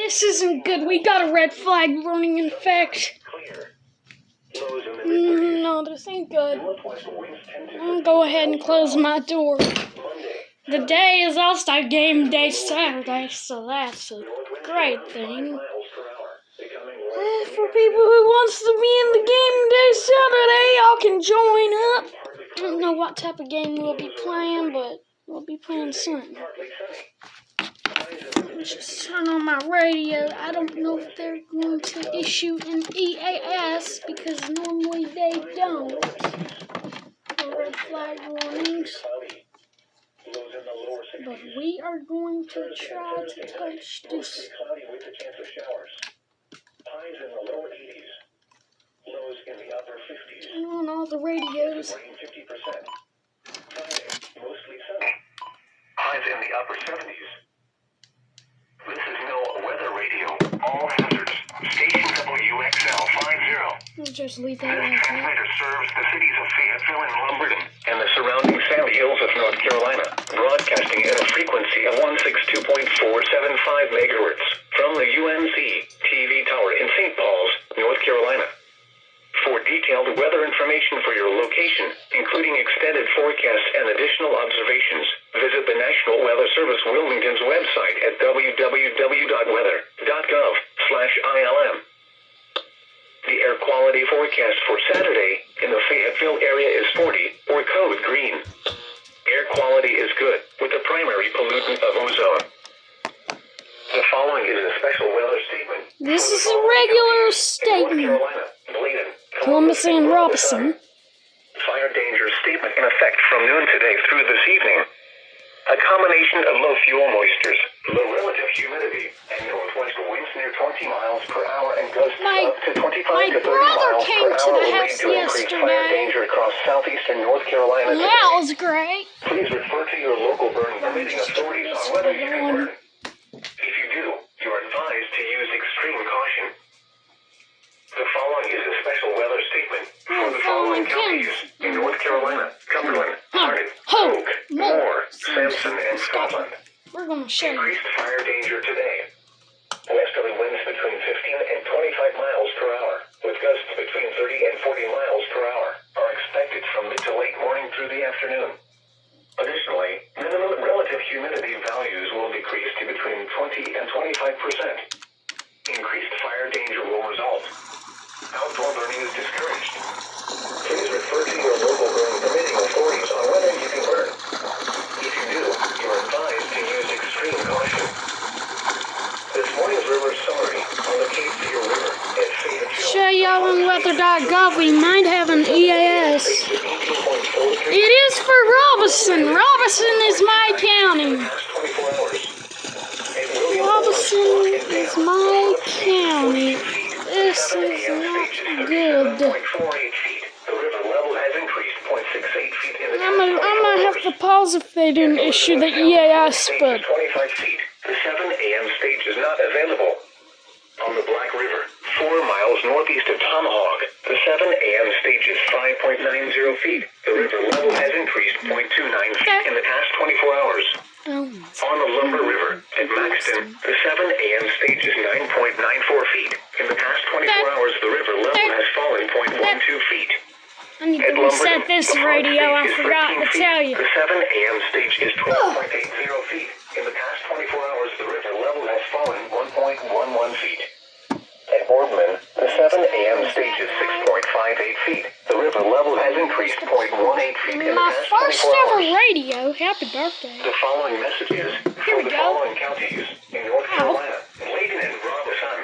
This isn't good. We got a red flag warning in effect. No, this ain't good. I'm gonna go ahead and close my door. The day is All-Star Game Day Saturday, so that's a great thing. For people who wants to be in the Game Day Saturday, y'all can join up. I don't know what type of game we'll be playing, but we'll be playing something. Let's just turn on my radio. I don't know if they're going to issue an EAS because normally they don't. For red flag warnings. But we are going to try to touch this. Turn on all the radios. Highs in the upper 70s. This is NOAA weather radio. All hazards. Station WXL 50. We'll just leave that This like that. transmitter serves the cities of Fayetteville and Lumberton and the surrounding sand hills of North Carolina, broadcasting at a frequency of 162.475 megahertz from the UNC TV tower in St. Paul's, North Carolina. For detailed weather information for your location, including extended forecasts and additional observations, visit the National Weather Service Wilmington's website at www.weather.gov/ILM. The air quality forecast for Saturday in the Fayetteville area is 40, or code green. Air quality is good, with the primary pollutant of ozone. The following is a special weather statement. This is a regular statement. Columbus and Robeson. Fire danger statement in effect from noon today through this evening. A combination of low fuel moistures, low relative humidity, and northwest winds near 20 miles per hour and gusts up to 25 to 30 miles per hour will lead to increased fire danger across southeastern North Carolina today. That was great. Please refer to your local burn permitting authorities on whether you can burn. If you do, you are advised to use extreme caution. The following is a special weather statement for the following counties in North Carolina: Cumberland, Hardin, Polk, Moore, Sampson, and Scotland. We're going to show you. Increased fire danger today. Westerly winds between 15 and 25 miles per hour, with gusts between 30 and 40 miles per hour, are expected from mid to late morning through the afternoon. Additionally, minimum relative humidity values will decrease to between 20 and 25%. Increased fire danger will result. Outdoor burning is discouraged. Please refer to your local burn permitting authorities on whether you can burn. If you do, you are advised to use extreme caution. This morning's river summary on the Cape Fear River at Fayetteville. Show y'all on weather.gov. We might have an EAS. It is for Robeson. Robeson is my county. Robeson is my county. This is not good. I'm gonna have to pause if they didn't issue the EAS, but 25 feet. The 7 a.m. stage is not available. On the Black River, 4 miles northeast of Tomahawk, the 7 a.m. stage is 5.90 feet. The river level has increased 0.29 feet in the past 24 hours. On the Lumber River at Maxton, the 7 a.m. stage is 9.94 feet. In the past 24 hours, the river level has fallen 0.12 feet. I need to reset this radio. I forgot to tell you. The 7 a.m. stage is 12.80 feet. In the past 24 hours, the river level has fallen 1.11 feet. At Boardman, the 7 a.m. stage is 6.58 feet. The river level has increased 0.18 feet in the My past first 24 ever hours. radio. Happy birthday. The following messages for the following counties in North Carolina: Layton and Robeson.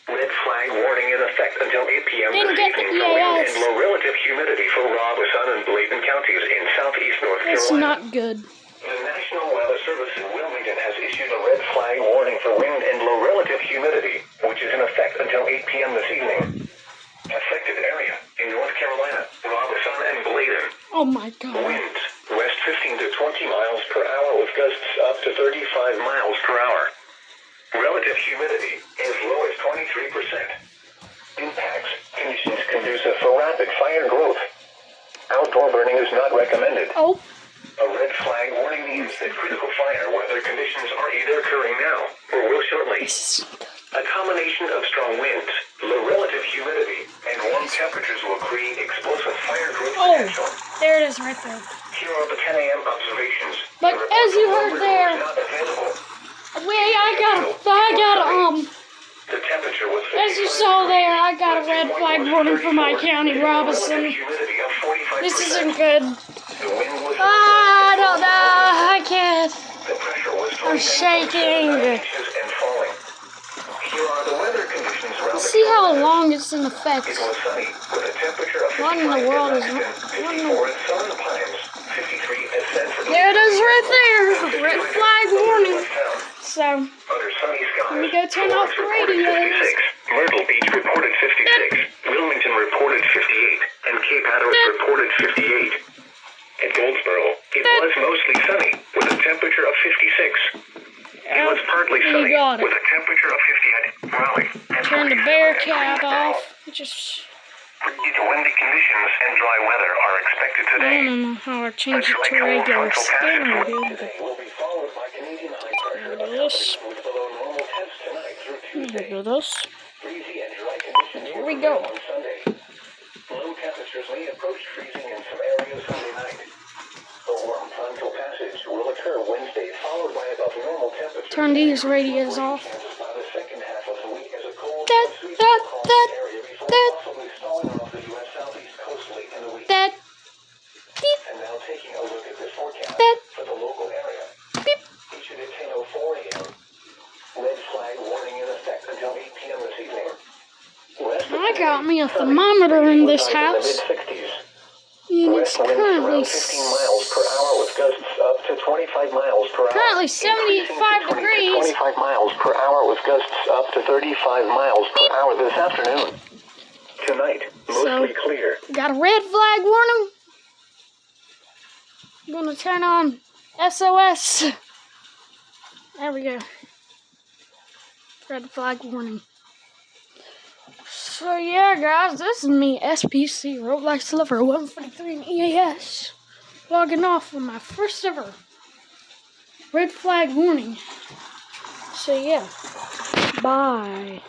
Red flag warning in effect until 8 p.m. Didn't this get the evening for wind EAS. and low relative humidity for Robeson and Bladen counties in southeast North It's Carolina. not good. The National Weather Service in Wilmington has issued a red flag warning for wind and low relative humidity, which is in effect until 8 p.m. this evening. Affected area in North Carolina: Robeson and Bladen. Oh my God. Winds west 15 to 20 miles per hour with gusts up to 35 miles per hour. Relative humidity as low as 23%. Impacts conditions conducive for rapid fire growth. Outdoor burning is not recommended. Oh. A red flag warning means that critical fire weather conditions are either occurring now or will shortly. A combination of strong winds, low relative humidity, and warm temperatures will create explosive fire growth potential. There it is right there. Here are the 10 a.m. observations. But as you heard there, Not available. The temperature was as you saw there, I got a red flag warning for my county, Robinson. humidity of 45%. This isn't good. The wind was I don't know, I can't. The pressure was I'm shaking. inches and falling. Here are the weather conditions around the See how long it's in effect. It was sunny with a temperature of 55 What in the world is... at Lexington, 54 at Southern Pines, 53 at Sanford. There it is right there. Red flag warning. So, Under sunny skies, let me go turn off the reported radio. 56, Myrtle Beach reported 56, Wilmington reported 58, and Cape Hatteras reported 58. At Goldsboro, it was mostly sunny with a temperature of 56. It was partly sunny got it. with a temperature of 50 at Raleigh. And Turn the 47 bear at cap Greensboro. off. Just, Windy conditions and dry weather are expected I today. don't know how to change it to regular spinner, dude. Will be followed by Canadian high pressure Do this. with below normal temps tonight through Tuesday. Do this. Breezy and dry conditions Here we go. on Sunday. Low temperatures may approach freezing in some areas Sunday night. A warm frontal passage will occur Wednesday, followed by above normal temperatures. Turn these radios off. By the second half of the week as a cold That, sweeps that, across that, the area before that, possibly stalling off the U.S. southeast coast late in the week. that, beep, And now taking a look at the forecast that, for the local area. beep. Issued at 10:04 a.m. Red flag warning in effect until 8 p.m. this evening. I got me a thermometer in this house. Mid-60s. And it's West winds currently around 15 miles per hour with gusts up to 25 miles per hour. Currently Increasing 75 to 20 to degrees. 25 miles per hour with gusts up to 35 miles per hour this afternoon. Tonight, mostly clear. Got a red flag warning. I'm gonna turn on SOS. There we go. Red flag warning. So yeah, guys, this is me, SPC, Roblox Lover 143 in EAS, logging off on my first ever red flag warning. So yeah, bye.